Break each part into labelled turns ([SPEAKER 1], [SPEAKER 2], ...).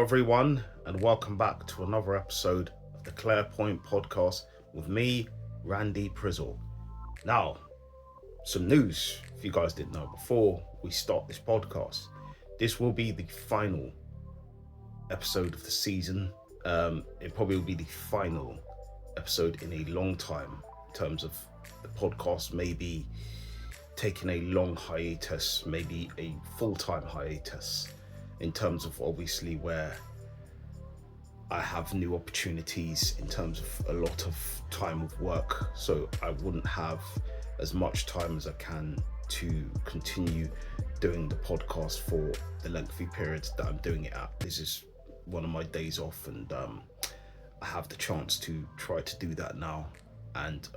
[SPEAKER 1] everyone, and welcome back to another episode of the Clarepoint Podcast with me, Randy Prizzle. Now, some news, if you guys didn't know before we start this podcast. This will be the final episode of the season. It probably will be the final episode in a long time in terms of the podcast, maybe taking a long hiatus, maybe a full-time hiatus, in terms of obviously where I have new opportunities in terms of a lot of time of work, so I wouldn't have as much time as I can to continue doing the podcast for the lengthy periods that I'm doing it at. This is one of my days off, and I have the chance to try to do that now, and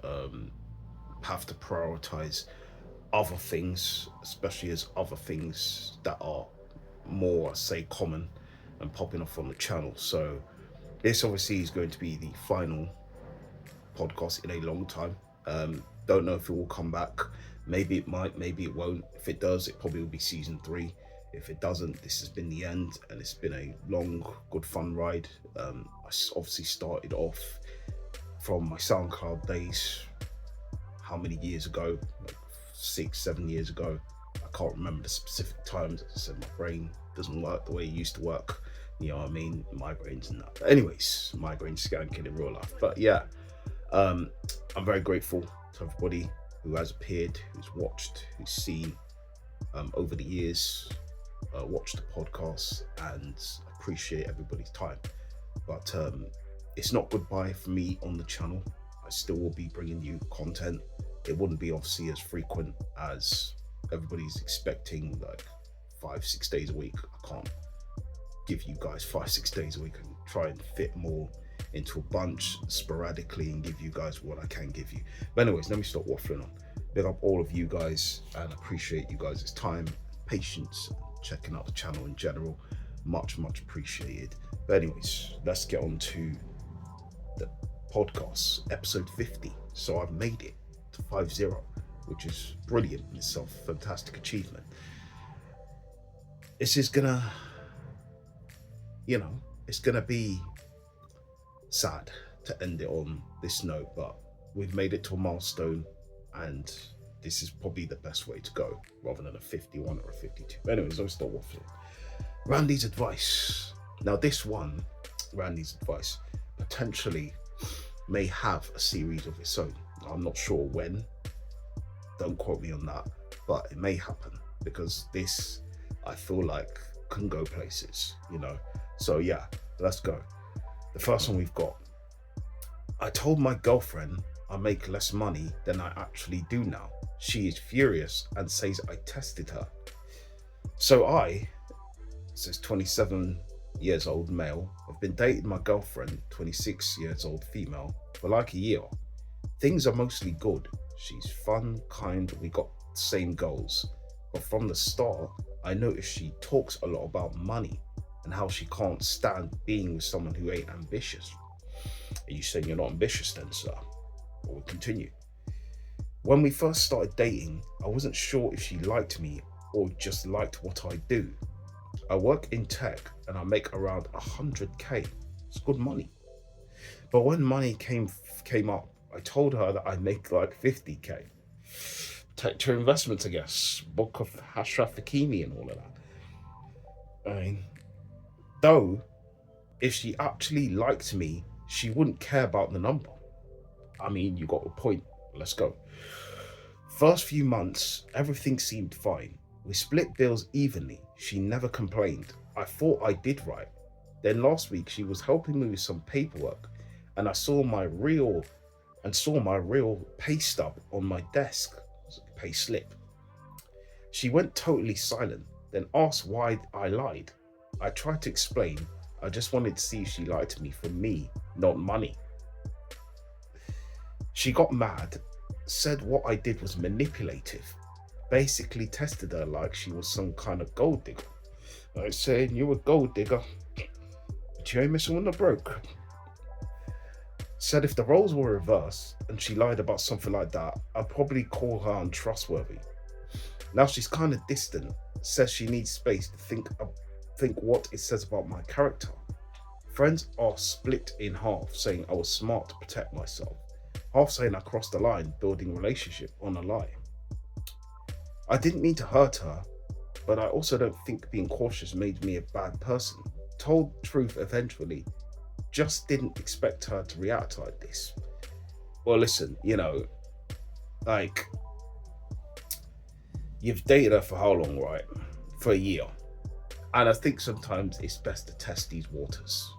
[SPEAKER 1] have to prioritize other things, especially as other things that are more, say, common and popping off on the channel. So this obviously is going to be the final podcast in a long time. Don't know if it will come back. Maybe it might, maybe it won't. If it does, it probably will be season 3. If it doesn't, this has been the end, and it's been a long, good fun ride. I obviously started off from my SoundCloud days, how many years ago? Like 6-7 years ago. I can't remember the specific times. As I said, my brain doesn't work the way it used to work. You know what I mean? Migraines and that. But anyways, migraines skanking in real life. But yeah, I'm very grateful to everybody who has appeared, who's watched, who's seen over the years, watched the podcast, and appreciate everybody's time. But it's not goodbye for me on the channel. I still will be bringing you content. It wouldn't be obviously as frequent as everybody's expecting, like 5-6 days a week. I can't give you guys 5-6 days a week. I can try and fit more into a bunch sporadically and give you guys what I can give you. But anyways, let me stop waffling on. Big up all of you guys, and appreciate you guys' time, patience, checking out the channel in general. Much appreciated. But anyways, let's get on to the podcast, episode 50. So I've made it to 50, which is brilliant in itself, fantastic achievement. This is gonna, it's gonna be sad to end it on this note, but we've made it to a milestone, and this is probably the best way to go, rather than a 51 or a 52. But anyways, I'll start waffling. Randy's advice. Now this one, Randy's advice, potentially may have a series of its own. I'm not sure when, don't quote me on that, but it may happen, because this, I feel like, can go places, So yeah, let's go. The first one we've got. I told my girlfriend I make less money than I actually do now. She is furious and says I tested her. So I, says 27 years old male, have been dating my girlfriend, 26 years old female, for like a year. Things are mostly good. She's fun, kind, we got the same goals. But from the start, I noticed she talks a lot about money and how she can't stand being with someone who ain't ambitious. Are you saying you're not ambitious then, sir? Or we'll continue. When we first started dating, I wasn't sure if she liked me or just liked what I do. I work in tech and I make around 100k. It's good money. But when money came up, I told her that I make like 50k. Tech to investments, I guess. Book of Ashraf Hakimi and all of that. I mean, though, if she actually liked me, she wouldn't care about the number. I mean, you got a point. Let's go. First few months, everything seemed fine. We split bills evenly. She never complained. I thought I did right. Then last week, she was helping me with some paperwork, and I saw my real pay stub on my desk. Pay slip. She went totally silent, then asked why I lied. I tried to explain. I just wanted to see if she liked me for me, not money. She got mad, said what I did was manipulative, basically tested her like she was some kind of gold digger. I was saying, you a gold digger, but you ain't messing with the broke. Said if the roles were reversed and she lied about something like that, I'd probably call her untrustworthy. Now she's kind of distant, says she needs space to think what it says about my character. Friends are split in half, saying I was smart to protect myself, half saying I crossed the line, building relationship on a lie. I didn't mean to hurt her, but I also don't think being cautious made me a bad person. Told truth eventually, just didn't expect her to react like this. Well, listen, like, you've dated her for how long, right? For a year. And I think sometimes it's best to test these waters.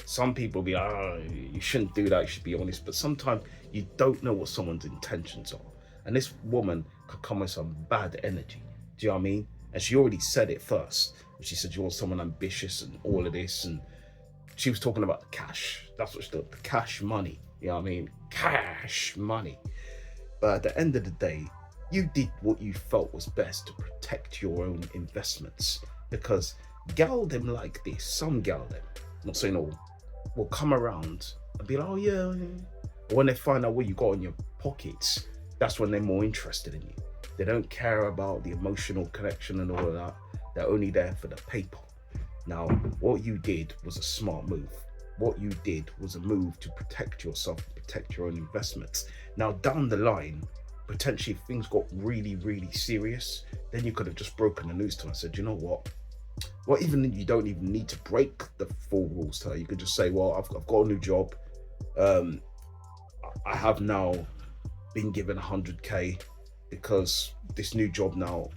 [SPEAKER 1] Some people be like, oh, you shouldn't do that, you should be honest. But sometimes you don't know what someone's intentions are. And this woman could come with some bad energy. Do you know what I mean? And she already said it first. She said you want someone ambitious and all of this. And she was talking about the cash. That's what she thought, the cash money. You know what I mean? Cash money. But at the end of the day, you did what you felt was best to protect your own investments. Because gal them like this, some gal them, not saying all, will come around and be like, oh yeah. But when they find out what you got in your pockets, that's when they're more interested in you. They don't care about the emotional connection and all of that. They're only there for the paper. Now, what you did was a smart move. What you did was a move to protect yourself, protect your own investments. Now, down the line, potentially if things got really, really serious, then you could have just broken the news to her and said, you know what? Well, even you don't even need to break the full rules to her. You could just say, well, I've got a new job. I have now been given 100k because this new job now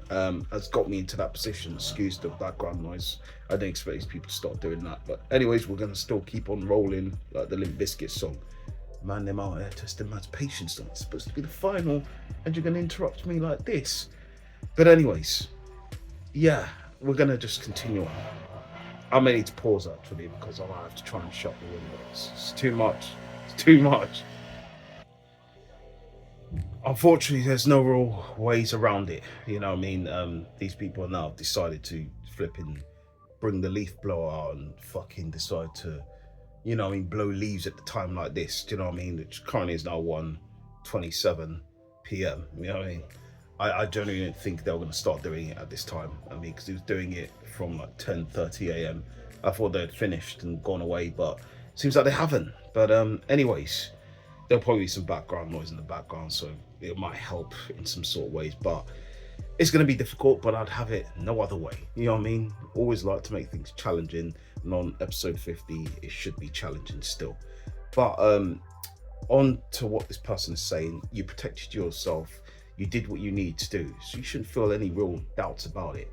[SPEAKER 1] has got me into that position. Excuse the background noise. I don't expect these people to start doing that. But anyways, we're going to still keep on rolling like the Limp Bizkit song. Man, them out there testing man's patience. It's supposed to be the final and you're going to interrupt me like this. But anyways, yeah, we're going to just continue on. I may need to pause actually because I might have to try and shut the windows. It's too much. It's too much. Unfortunately, there's no real ways around it. You know what I mean? These people are now decided to flipping bring the leaf blower out and fucking decide to, blow leaves at the time like this. Do you know what I mean? Which currently is now 1:27 p.m. You know what I mean? I generally didn't think they were going to start doing it at this time. I mean, because he was doing it from like 10:30 a.m. I thought they had finished and gone away, but it seems like they haven't. But anyways, there'll probably be some background noise in the background, so it might help in some sort of ways. But it's going to be difficult, but I'd have it no other way. You know what I mean? Always like to make things challenging, and on episode 50, it should be challenging still. But on to what this person is saying, you protected yourself. You did what you need to do, so you shouldn't feel any real doubts about it.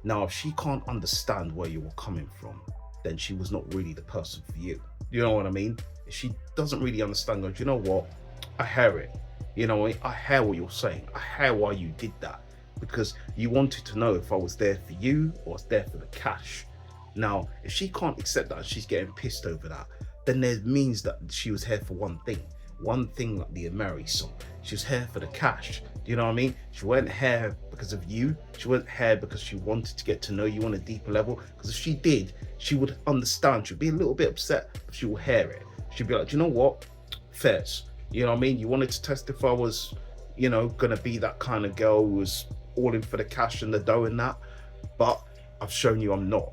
[SPEAKER 1] Now, if she can't understand where you were coming from, then she was not really the person for you. You know what I mean? If she doesn't really understand, goes, you know what? I hear it. You know, I hear what you're saying. I hear why you did that. Because you wanted to know if I was there for you or I was there for the cash. Now, if she can't accept that and she's getting pissed over that, then that means that she was here for one thing. One thing like the Mary song. She was here for the cash. Do you know what I mean? She weren't here because of you. She weren't here because she wanted to get to know you on a deeper level. Because if she did, she would understand. She'd be a little bit upset, but she will hear it. She'd be like, do you know what? Fairs. You know what I mean? You wanted to test if I was, gonna be that kind of girl who was all in for the cash and the dough and that. But I've shown you I'm not.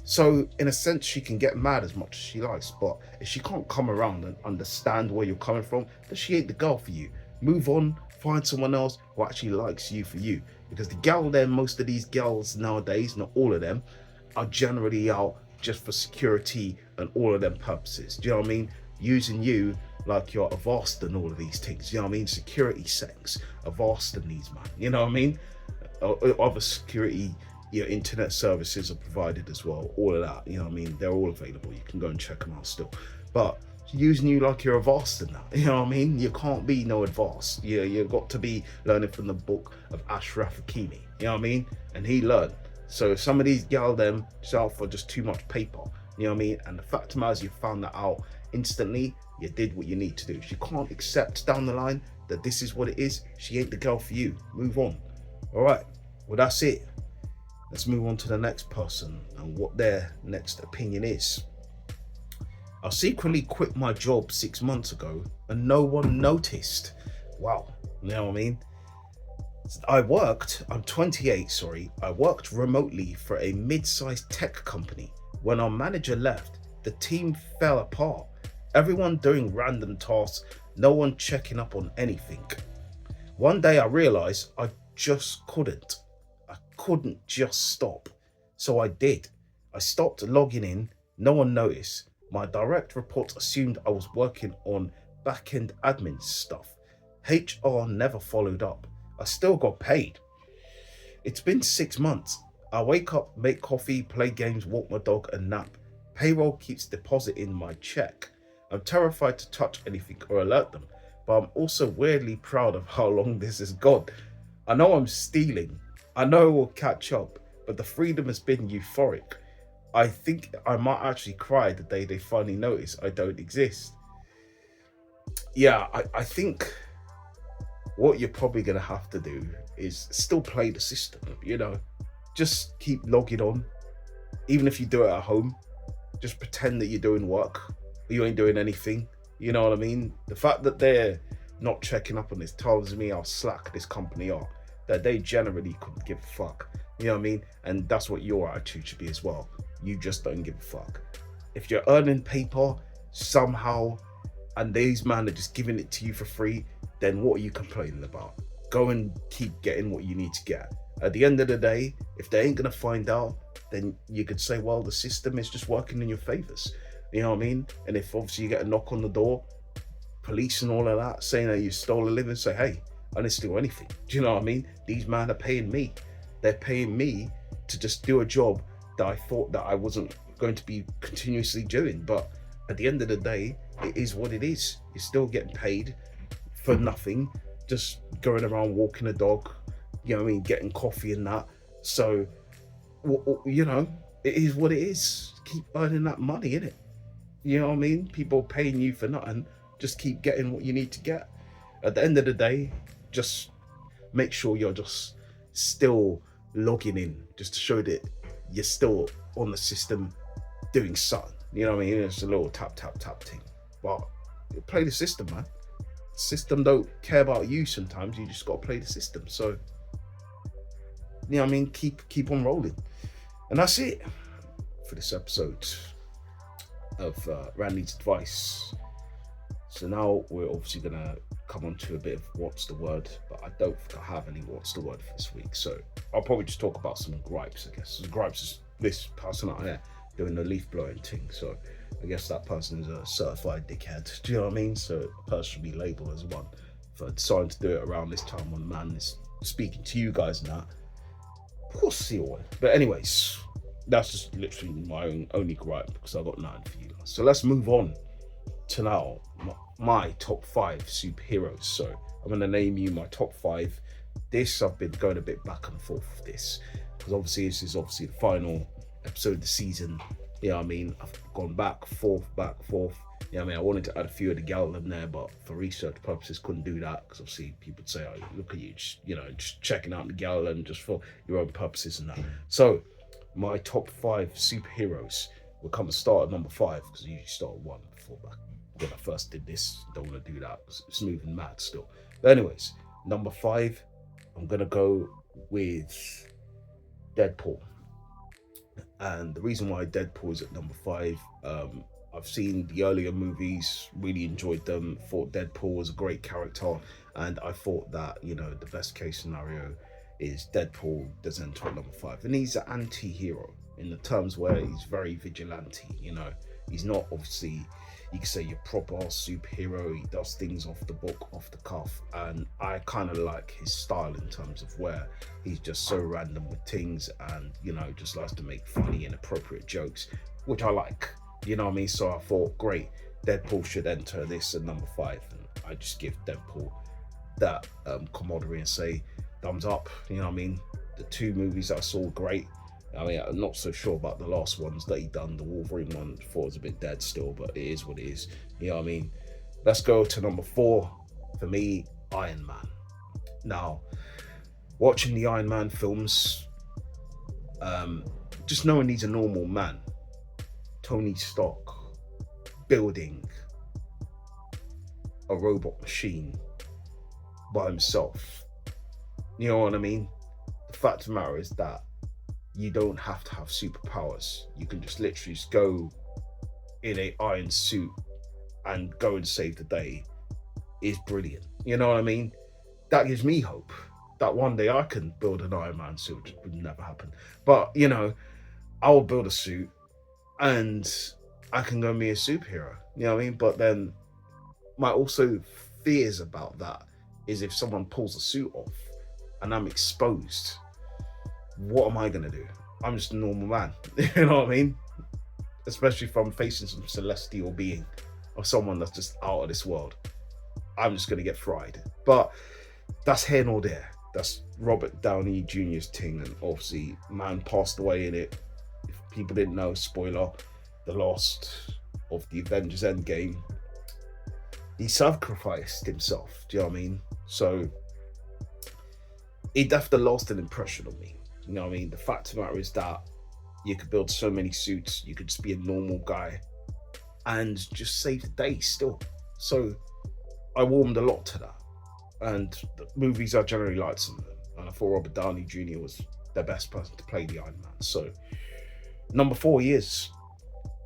[SPEAKER 1] So in a sense, she can get mad as much as she likes, but if she can't come around and understand where you're coming from, then she ain't the girl for you. Move on, find someone else who actually likes you for you. Because the gal there, most of these girls nowadays, not all of them, are generally out just for security and all of them purposes. Do you know what I mean? Using you like you're Avast and all of these things. You know what I mean? Security settings, Avast and these, man. You know what I mean? Other security, internet services are provided as well. All of that, you know what I mean? They're all available. You can go and check them out still. But using you like you're Avast and that, you know what I mean? You can't be no Avast. You've got to be learning from the book of Ashraf Hakimi. You know what I mean? And he learned. So some of these gal them sell for just too much paper. You know what I mean? And the fact of the matter is you found that out instantly. You did what you need to do. She can't accept down the line that this is what it is. She ain't the girl for you. Move on. All right. Well, that's it. Let's move on to the next person and what their next opinion is. I secretly quit my job 6 months ago and no one noticed. Wow. You know what I mean? I'm 28, I worked remotely for a mid-sized tech company. When our manager left, the team fell apart. Everyone doing random tasks, no one checking up on anything. One day I realized I just couldn't. I couldn't just stop. So I did. I stopped logging in. No one noticed. My direct reports assumed I was working on back end admin stuff. HR never followed up. I still got paid. It's been 6 months. I wake up, make coffee, play games, walk my dog, and nap. Payroll keeps depositing my check. I'm terrified to touch anything or alert them, but I'm also weirdly proud of how long this has gone. I know I'm stealing. I know it will catch up, but the freedom has been euphoric. I think I might actually cry the day they finally notice I don't exist. Yeah, I think what you're probably going to have to do is still play the system, just keep logging on. Even if you do it at home, just pretend that you're doing work. You ain't doing anything. You know what I mean? The fact that they're not checking up on this tells me how slack this company are, that they generally couldn't give a fuck. You know what I mean? And that's what your attitude should be as well. You just don't give a fuck. If you're earning paper somehow and these men are just giving it to you for free, then what are you complaining about? Go and keep getting what you need to get. At the end of the day, if they ain't gonna find out, then you could say, well, the system is just working in your favors. You know what I mean? And if obviously you get a knock on the door, police and all of that, saying that you stole a living, say, hey, I didn't steal anything. Do you know what I mean? These men are paying me. They're paying me to just do a job that I thought that I wasn't going to be continuously doing. But at the end of the day, it is what it is. You're still getting paid for nothing, just going around walking a dog, you know what I mean, getting coffee and that. So, it is what it is. Keep earning that money, innit? You know what I mean? People paying you for nothing. Just keep getting what you need to get. At the end of the day, just make sure you're just still logging in, just to show that you're still on the system doing something. You know what I mean? It's a little tap, tap, tap thing. But play the system, man. The system don't care about you sometimes. You just got to play the system. So, you know what I mean? Keep on rolling. And that's it for this episode of Randy's Advice. So now we're obviously going to come on to a bit of what's the word, but I don't think I have any what's the word for this week. So I'll probably just talk about some gripes, I guess. So gripes is this person out here doing the leaf blowing thing. So I guess that person is a certified dickhead. Do you know what I mean? So a person should be labelled as one for deciding to do it around this time when man is speaking to you guys and that. Pussy oil. But anyways, that's just literally my only gripe because I got nothing for you guys. So let's move on to now my top 5 superheroes. So I'm going to name you my top 5. This, I've been going a bit back and forth with this because obviously this is obviously the final episode of the season. You know what I mean? I've gone back, forth. You know what I mean? I wanted to add a few of the gal in there, but for research purposes, couldn't do that because obviously people would say, oh, look at you, just checking out the gal and just for your own purposes and that. So my top 5 superheroes will come and start at number 5 because I usually start at 1 before back. When I first did this, don't want to do that because it's moving mad still. But anyways, number 5, I'm going to go with Deadpool. And the reason why Deadpool is at number 5, I've seen the earlier movies, really enjoyed them, thought Deadpool was a great character, and I thought that, the best case scenario is Deadpool does enter at number 5. And he's an anti-hero in the terms where he's very vigilante, He's not obviously, you can say, your proper superhero. He does things off the book, off the cuff, and I kind of like his style in terms of where he's just so random with things and, just likes to make funny and appropriate jokes, which I like. You know what I mean? So I thought, great, Deadpool should enter this at number 5. And I just give Deadpool that camaraderie and say, thumbs up. You know what I mean? The 2 movies I saw, great. I mean, I'm not so sure about the last ones that he done. The Wolverine one, I thought was a bit dead still, but it is what it is. You know what I mean? Let's go to number 4. For me, Iron Man. Now, watching the Iron Man films, just knowing he's a normal man, Tony Stark building a robot machine by himself. You know what I mean? The fact of the matter is that you don't have to have superpowers. You can just literally just go in a iron suit and go and save the day is brilliant. You know what I mean? That gives me hope that one day I can build an Iron Man suit, which would never happen. But I'll build a suit and I can go and be a superhero. You know what I mean? But then my also fears about that is if someone pulls the suit off and I'm exposed, what am I gonna do? I'm just a normal man. You know what I mean? Especially if I'm facing some celestial being or someone that's just out of this world. I'm just gonna get fried. But that's here nor there. That's Robert Downey Jr.'s thing, and obviously man passed away in it. If people didn't know, spoiler, the last of the Avengers Endgame, he sacrificed himself. Do you know what I mean? So it definitely lost an impression on me. You know what I mean? The fact of the matter is that you could build so many suits, you could just be a normal guy and just save the day still. So I warmed a lot to that. And the movies I generally liked some of them. And I thought Robert Downey Jr. was the best person to play the Iron Man. So number 4 years.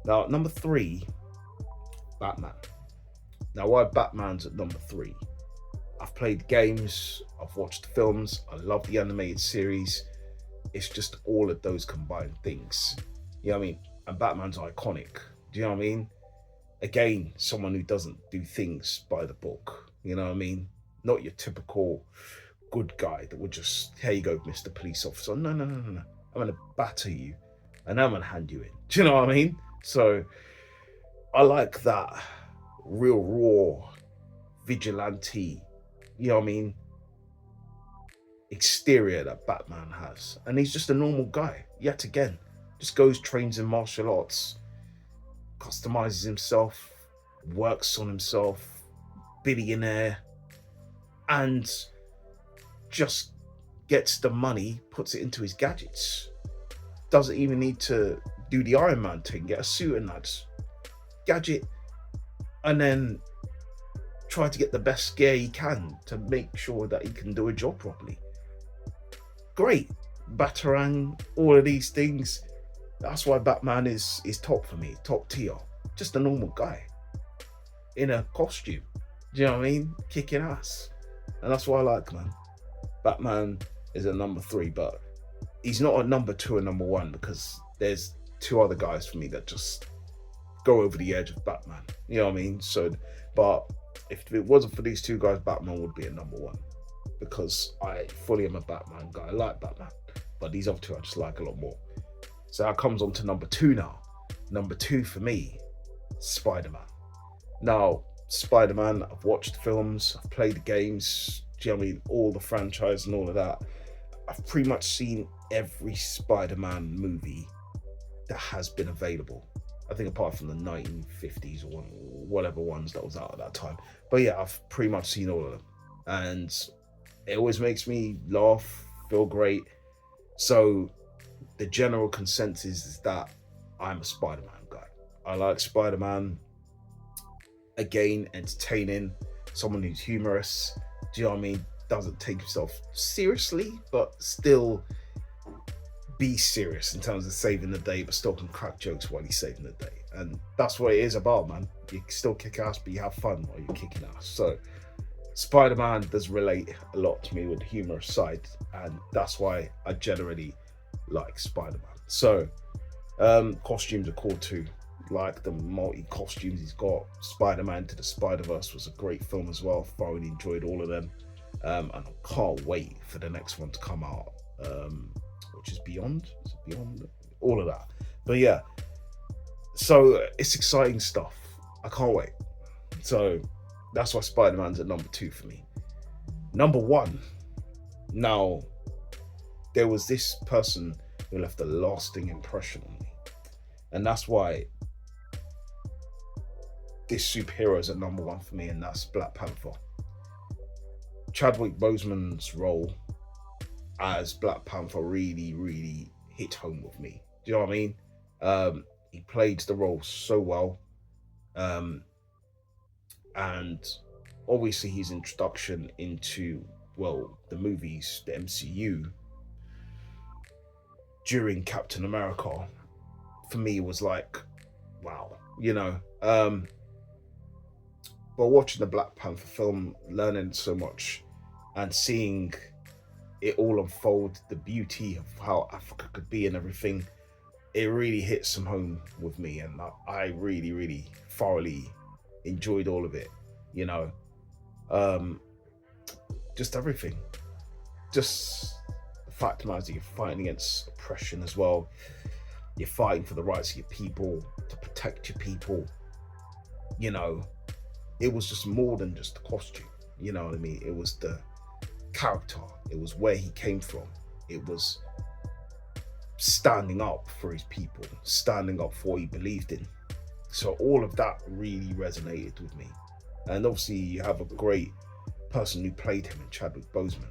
[SPEAKER 1] Now number 3, Batman. Now why Batman's at number 3? I've played games, I've watched films, I love the animated series. It's just all of those combined things. You know what I mean? And Batman's iconic. Do you know what I mean? Again, someone who doesn't do things by the book. You know what I mean? Not your typical good guy that would just, here you go, Mr. Police Officer. No. I'm going to batter you and I'm going to hand you in. Do you know what I mean? So I like that real raw vigilante, you know what I mean, exterior that Batman has. And he's just a normal guy, yet again. Just goes, trains in martial arts, customizes himself, works on himself, billionaire, and just gets the money, puts it into his gadgets. Doesn't even need to do the Iron Man thing, get a suit and that. Gadget, and then try to get the best scare he can to make sure that he can do a job properly. Great. Batarang, all of these things. That's why Batman is top for me, top tier. Just a normal guy in a costume. Do you know what I mean? Kicking ass. And that's what I like, man. Batman is a number 3, but he's not a number 2 or number 1 because there's 2 other guys for me that just go over the edge of Batman. You know what I mean? So, but if it wasn't for these 2 guys, Batman would be a number 1 because I fully am a Batman guy. I like Batman, but these other 2 I just like a lot more. So that comes on to number 2 now. Number 2 for me, Spider-Man. Now, Spider-Man, I've watched films, I've played the games, do you know what I mean? All the franchise and all of that. I've pretty much seen every Spider-Man movie that has been available. I think apart from the 1950s or whatever ones that was out at that time. But yeah, I've pretty much seen all of them. And it always makes me laugh, feel great. So the general consensus is that I'm a Spider-Man guy. I like Spider-Man. Again, entertaining, someone who's humorous, do you know what I mean? Doesn't take himself seriously, but still be serious in terms of saving the day, but still can crack jokes while he's saving the day. And that's what it is about, man. You still kick ass, but you have fun while you're kicking ass. So Spider-Man does relate a lot to me with the humorous side, and that's why I generally like Spider-Man. So costumes are cool too. Like the multi costumes he's got. Spider-Man to the Spider-Verse was a great film as well. Thoroughly enjoyed all of them, and I can't wait for the next one to come out, which is Beyond. Is it Beyond? All of that. But yeah, so it's exciting stuff. I can't wait. So that's why Spider-Man's at number 2 for me. Number 1. Now, there was this person who left a lasting impression on me, and that's why this superhero is at number 1 for me, and that's Black Panther. Chadwick Boseman's role as Black Panther really hit home with me. Do you know what I mean? He played the role so well, and obviously his introduction into, well, the movies, the MCU, during Captain America, for me was like, wow, But watching the Black Panther film, learning so much, and seeing it all unfold, the beauty of how Africa could be and everything, it really hit some home with me, and I really, really thoroughly enjoyed all of it. You know, um, just everything, just the fact that you're fighting against oppression as well. You're fighting for the rights of your people, to protect your people. You know, it was just more than just the costume. You know what I mean? It was the character. It was where he came from. It was standing up for his people, standing up for what he believed in. So all of that really resonated with me. And obviously you have a great person who played him in Chadwick Boseman.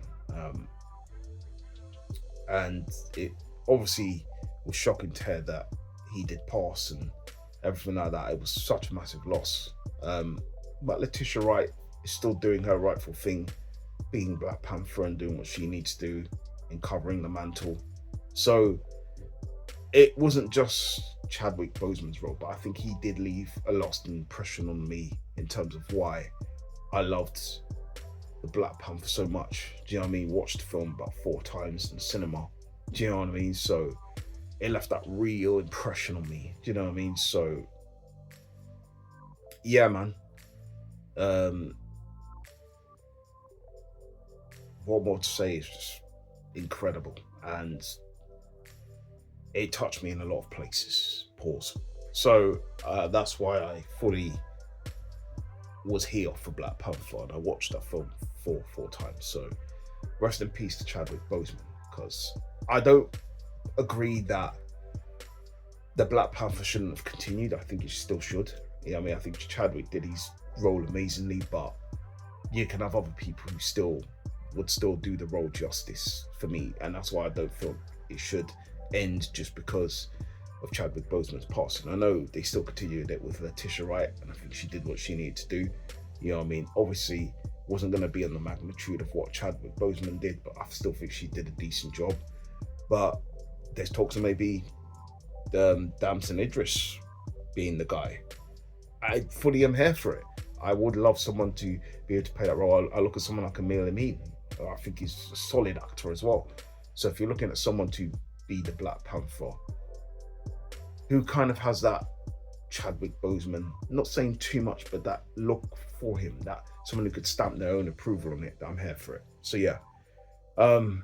[SPEAKER 1] And it obviously was shocking to hear that he did pass and everything like that. It was such a massive loss. But Letitia Wright is still doing her rightful thing, being Black Panther and doing what she needs to do in covering the mantle. So it wasn't just Chadwick Boseman's role, but I think he did leave a lasting impression on me in terms of why I loved the Black Panther so much. Do you know what I mean? Watched the film about 4 times in the cinema. Do you know what I mean? So it left that real impression on me. Do you know what I mean? So yeah, man. What more to say is just incredible, and it touched me in a lot of places. Pause. So that's why I fully was here for Black Panther, and I watched that film four times. So rest in peace to Chadwick Boseman, because I don't agree that the Black Panther shouldn't have continued. I think it still should. Yeah, I mean, I think Chadwick did his role amazingly, but you can have other people who would still do the role justice for me, and that's why I don't feel it should end just because of Chadwick Boseman's passing. I know they still continued it with Letitia Wright, and I think she did what she needed to do. You know what I mean? Obviously, wasn't going to be on the magnitude of what Chadwick Boseman did, but I still think she did a decent job. But there's talks of maybe Damson Idris being the guy. I fully am here for it. I would love someone to be able to play that role. I look at someone like Emil Amin. I think he's a solid actor as well. So if you're looking at someone to be the Black Panther, who kind of has that Chadwick Boseman, not saying too much, but that look for him, that someone who could stamp their own approval on it, I'm here for it. So yeah. But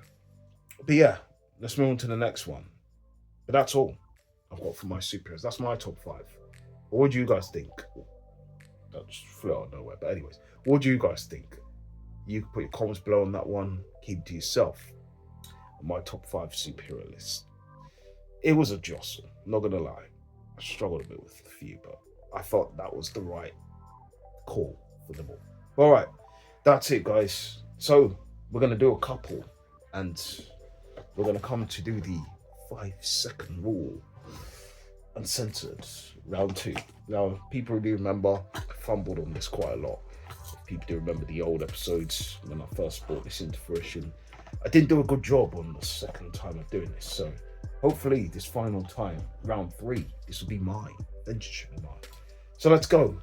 [SPEAKER 1] yeah, let's move on to the next one. But that's all I've got for my superheroes. That's my top 5. What do you guys think? That just flew out of nowhere. But anyways, what do you guys think? You can put your comments below on that one. Keep it to yourself. My top 5 superhero list. It was a jostle, not gonna lie. I struggled a bit with a few, but I thought that was the right call for them all. All right, that's it, guys. So we're gonna do a couple, and we're gonna come to do the 5-second rule, uncensored, round 2. Now, people do remember, I fumbled on this quite a lot. If people do remember the old episodes when I first brought this into fruition, I didn't do a good job on the second time of doing this. So hopefully this final time, round 3, this will be mine. Adventure should be mine. So let's go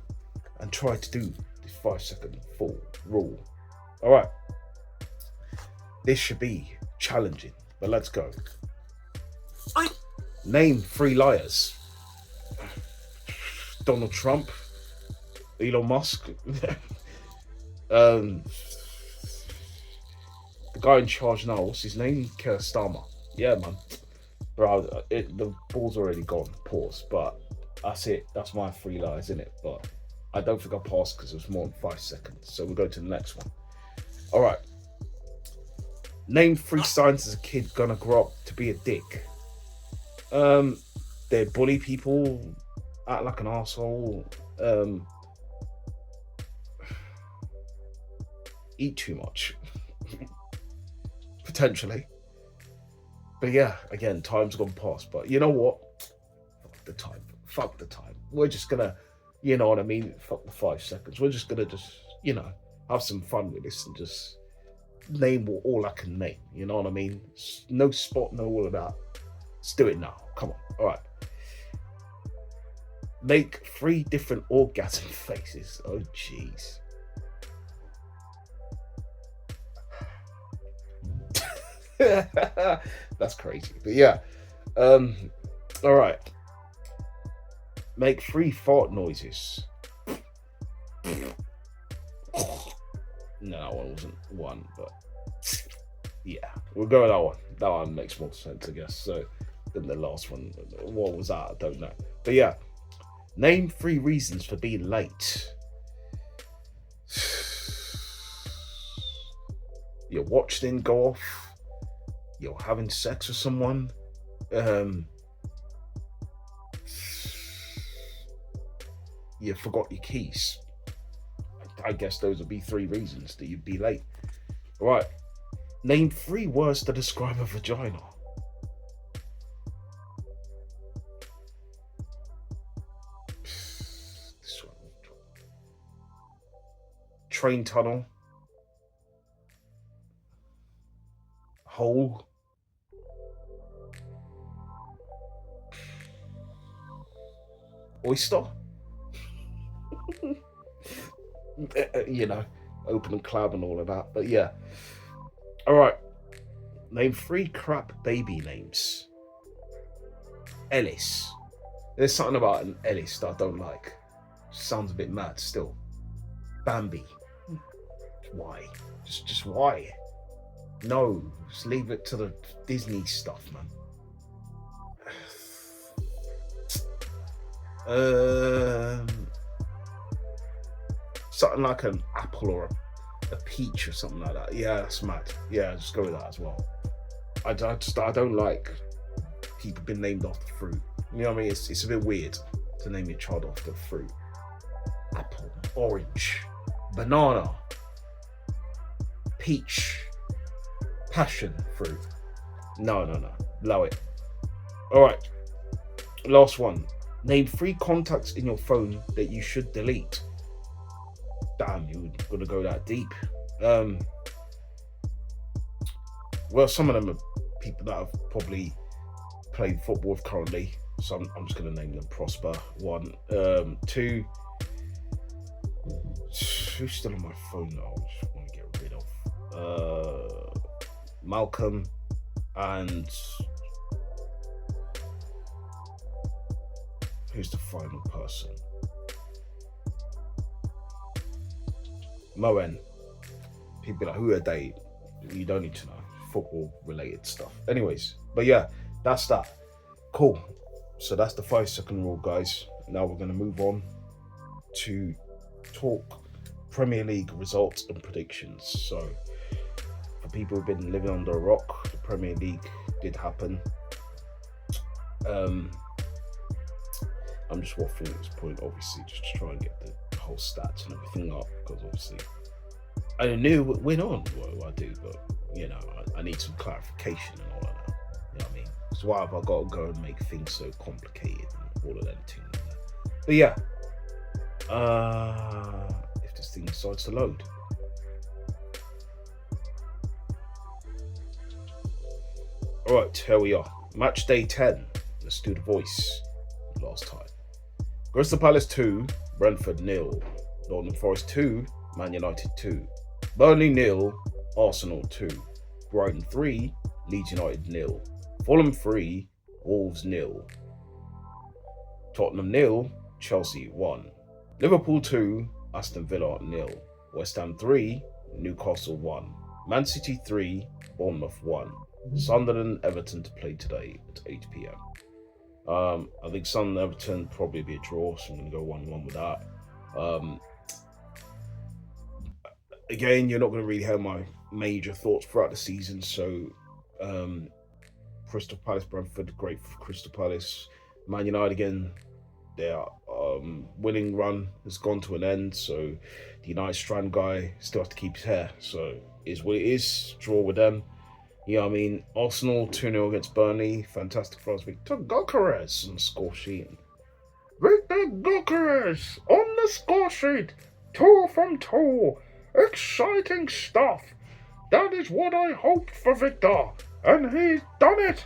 [SPEAKER 1] and try to do this 5-second full rule. All right. This should be challenging, but let's go. Name 3 liars. Donald Trump, Elon Musk, the guy in charge now, what's his name? Keir Starmer. Yeah, man. Bro, the ball's already gone. Pause. But that's it. That's my 3 lies, innit? But I don't think I passed because it was more than 5 seconds. So we'll go to the next one. All right. Name 3 signs as a kid gonna grow up to be a dick. They bully people, act like an asshole, eat too much, potentially. But yeah, again, time's gone past. But you know what? Fuck the time. We're just gonna, you know what I mean? Fuck the 5 seconds. We're just gonna have some fun with this and just name all I can name. You know what I mean? No spot, no all of that. Let's do it now. Come on. All right. Make 3 different orgasm faces. Oh, jeez. That's crazy. But yeah. All right. Make 3 fart noises. No, that one wasn't one, but yeah, we'll go with that one. That one makes more sense, I guess. So than the last one. What was that? I don't know. But yeah, name 3 reasons for being late. Your watch didn't go off. You're having sex with someone. You forgot your keys. I guess those would be 3 reasons that you'd be late. All right. Name 3 words to describe a vagina. This one. Train tunnel. Hole. Oyster. You know, open and club and all of that. But yeah. All right. Name 3 crap baby names. Ellis. There's something about an Ellis that I don't like. Sounds a bit mad still. Bambi. Why? Just why? No, just leave it to the Disney stuff, man. Something like an apple or a peach or something like that. Yeah, that's mad. Yeah, just go with that as well. I don't like people being named after fruit. You know what I mean? It's a bit weird to name your child after fruit. Apple, orange, banana, peach, passion fruit. No. Blow it. All right. Last one. Name 3 contacts in your phone that you should delete. Damn, you're gonna go that deep. Well, some of them are people that I've probably played football with currently, so I'm just gonna name them. Prosper, 1. 2. Who's still on my phone now? I just want to get rid of. Malcolm and who's the final person? Moen. People be like, who are they? You don't need to know. Football related stuff. Anyways, but yeah, that's that. Cool. So that's the 5-second rule, guys. Now we're going to move on to talk Premier League results and predictions. So for people who've been living under a rock, the Premier League did happen. I'm just waffling at this point, obviously, just to try and get the whole stats and everything up, because obviously I knew what went on. What I do, but you know, I need some clarification and all of that. You know what I mean? So why have I got to go and make things so complicated and all of them things? But yeah, if this thing decides to load. All right, here we are. Match day 10. Let's do the voice. Last time. Crystal Palace 2, Brentford 0, Nottingham Forest 2, Man United 2, Burnley 0, Arsenal 2, Brighton 3, Leeds United 0, Fulham 3, Wolves 0, Tottenham 0, Chelsea 1, Liverpool 2, Aston Villa 0, West Ham 3, Newcastle 1, Man City 3, Bournemouth 1, Sunderland Everton to play today at 8 p.m. I think Sunderland Everton probably be a draw, so I'm going to go 1-1 with that. Again, you're not going to really hear my major thoughts throughout the season, so Crystal Palace, Brentford, great for Crystal Palace. Man United again, their winning run has gone to an end, so the United Strand guy still has to keep his hair, so it is what it is. Draw with them. You know what I mean? Arsenal 2-0 against Burnley. Fantastic for us. Victor Gyökeres on the score sheet. Victor Gyökeres on the score sheet. 2 from 2. Exciting stuff. That is what I hoped for Victor. And he's done it.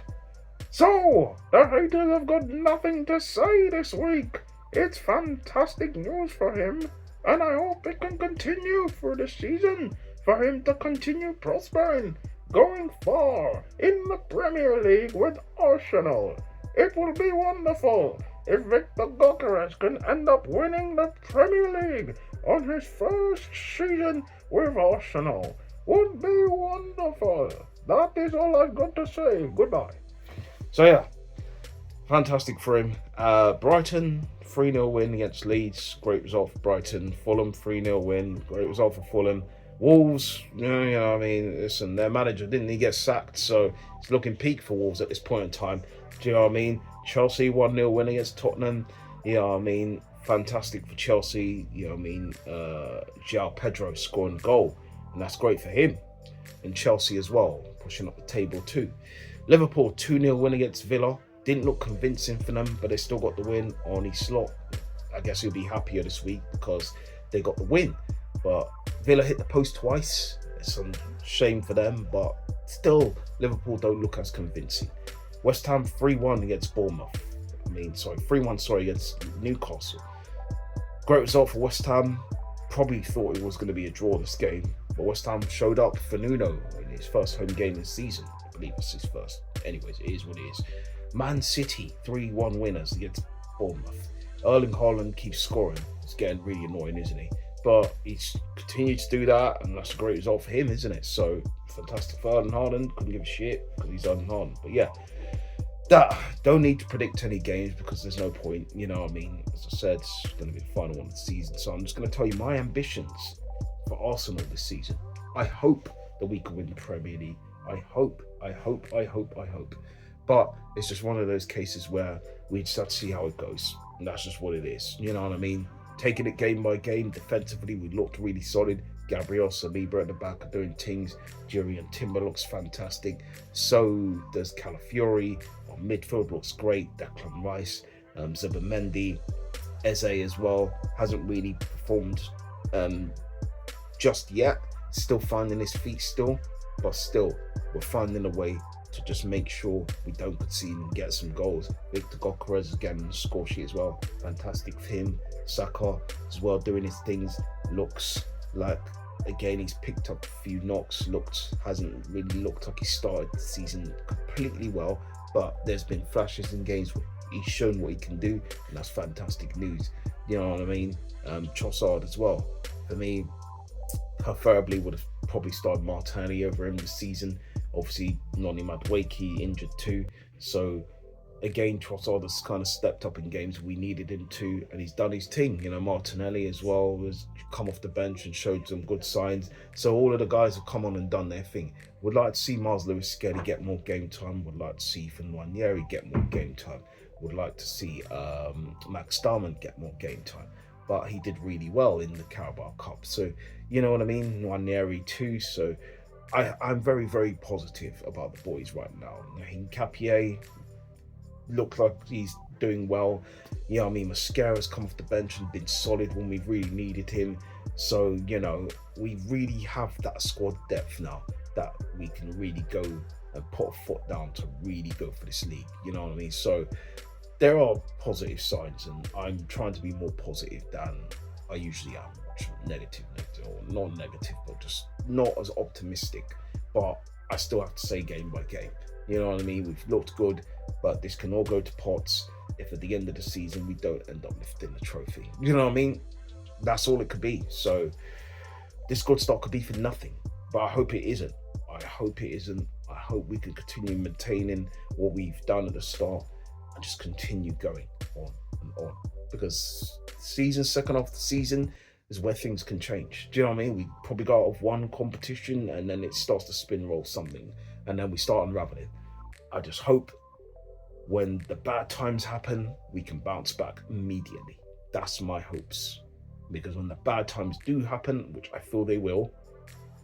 [SPEAKER 2] So, the haters have got nothing to say this week. It's fantastic news for him, and I hope it can continue through the season for him to continue prospering, going far in the Premier League with Arsenal. It will be wonderful if Victor Gyökeres can end up winning the Premier League on his first season with Arsenal. Would be wonderful. That is all I've got to say. Goodbye.
[SPEAKER 1] So yeah, fantastic for him. Brighton 3-0 win against Leeds, great result for Brighton. Fulham 3-0 win, great result for Fulham. Wolves, listen, their manager didn't he get sacked, so it's looking peak for Wolves at this point in time. Do you know what I mean? Chelsea 1-0 win against Tottenham. Fantastic for Chelsea. João Pedro scoring a goal, and that's great for him. And Chelsea as well, pushing up the table too. Liverpool 2-0 win against Villa. Didn't look convincing for them, but they still got the win. Arne Slot, I guess he'll be happier this week because they got the win. But Villa hit the post twice. It's a shame for them, but still, Liverpool don't look as convincing. West Ham 3-1 against Bournemouth. 3-1 against Newcastle. Great result for West Ham. Probably thought it was going to be a draw this game, but West Ham showed up for Nuno in his first home game this season. I believe it's his first. Anyways, it is what it is. Man City 3-1 winners against Bournemouth. Erling Haaland keeps scoring. It's getting really annoying, isn't he? But he's continued to do that, and that's a great result for him, isn't it? So fantastic for Erling Haaland. Couldn't give a shit because he's Erling Haaland. But yeah, don't need to predict any games because there's no point. You know what I mean? As I said, it's going to be the final one of the season. So I'm just going to tell you my ambitions for Arsenal this season. I hope that we can win the Premier League. I hope. But it's just one of those cases where we just have to see how it goes. And that's just what it is. You know what I mean? Taking it game by game. Defensively, we looked really solid. Gabriel Saliba at the back are doing things. Jurriën Timber looks fantastic. So does Calafiori. Our midfield looks great. Declan Rice, Zubimendi, Eze as well. Hasn't really performed just yet. Still finding his feet still. But still, we're finding a way to just make sure we don't concede and get some goals. Victor Gyökeres is getting on the score sheet as well. Fantastic for him. Saka as well doing his things. Looks like, again, he's picked up a few knocks. Hasn't really looked like he started the season completely well, but there's been flashes in games where he's shown what he can do, and that's fantastic news. You know what I mean? Trossard as well. For me, preferably would have probably started Martinelli over him this season. Obviously, Noni Madueke injured too. So, again, Trossard has kind of stepped up in games we needed him to, and he's done his thing. Martinelli as well has come off the bench and showed some good signs. So all of the guys have come on and done their thing. Would like to see Miles Lewis-Skelly get more game time. Would like to see Ethan Nwaneri get more game time. Would like to see Max Starman get more game time. But he did really well in the Carabao Cup. So, you know what I mean? Nwaneri too. So I'm very, very positive about the boys right now. Hincapié looked like he's doing well. Mascara's come off the bench and been solid when we've really needed him. So, we really have that squad depth now that we can really go and put a foot down to really go for this league. You know what I mean? So there are positive signs, and I'm trying to be more positive than I usually am. Negative, or not negative, but just not as optimistic. But I still have to say game by game. You know what I mean? We've looked good, but this can all go to pots if at the end of the season we don't end up lifting the trophy. You know what I mean? That's all it could be. So this good start could be for nothing, but I hope it isn't. I hope we can continue maintaining what we've done at the start and just continue going on and on, because second half of the season is where things can change. Do you know what I mean? We probably go out of one competition and then it starts to spin roll something, and then we start unraveling. I just hope when the bad times happen, we can bounce back immediately. That's my hopes. Because when the bad times do happen, which I feel they will,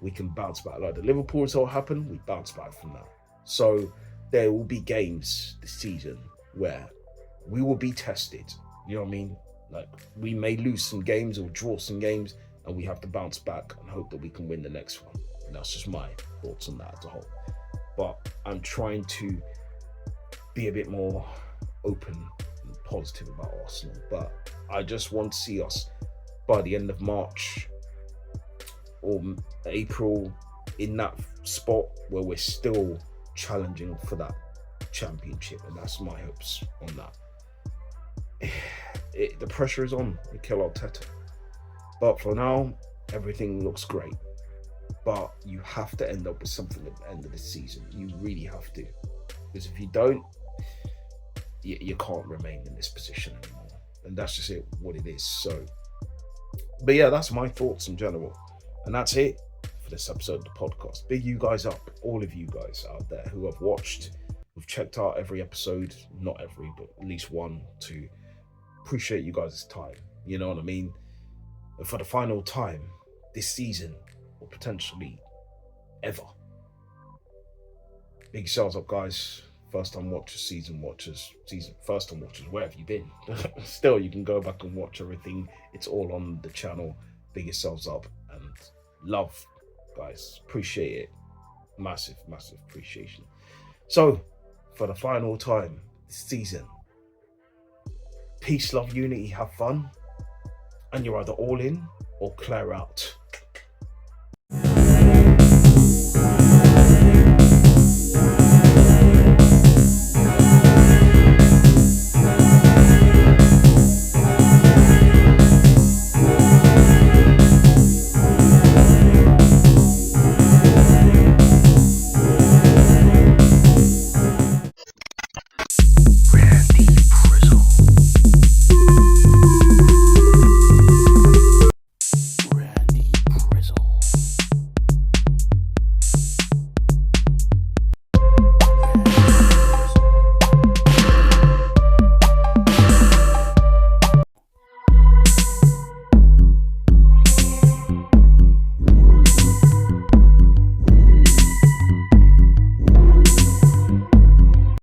[SPEAKER 1] we can bounce back. Like the Liverpool result happened, we bounce back from that. So there will be games this season where we will be tested. You know what I mean? Like, we may lose some games or draw some games, and we have to bounce back and hope that we can win the next one. And that's just my thoughts on that as a whole. But I'm trying to be a bit more open and positive about Arsenal. But I just want to see us by the end of March or April in that spot where we're still challenging for that championship, and that's my hopes on that. The pressure is on Mikel Arteta, but for now everything looks great. But you have to end up with something at the end of the season. You really have to, because if you don't, you can't remain in this position anymore, and that's just what it is. So, but yeah, that's my thoughts in general, and that's it for this episode of the podcast. Big you guys up, all of you guys out there who have watched, who've checked out every episode, not every, but at least 1, 2. Appreciate you guys' time. You know what I mean? And for the final time this season, or potentially ever. Big yourselves up, guys. First time watchers, first time watchers, where have you been? Still, you can go back and watch everything. It's all on the channel. Big yourselves up, and love, guys. Appreciate it. Massive, massive appreciation. So, for the final time this season, peace, love, unity, have fun, and you're either all in or clear out.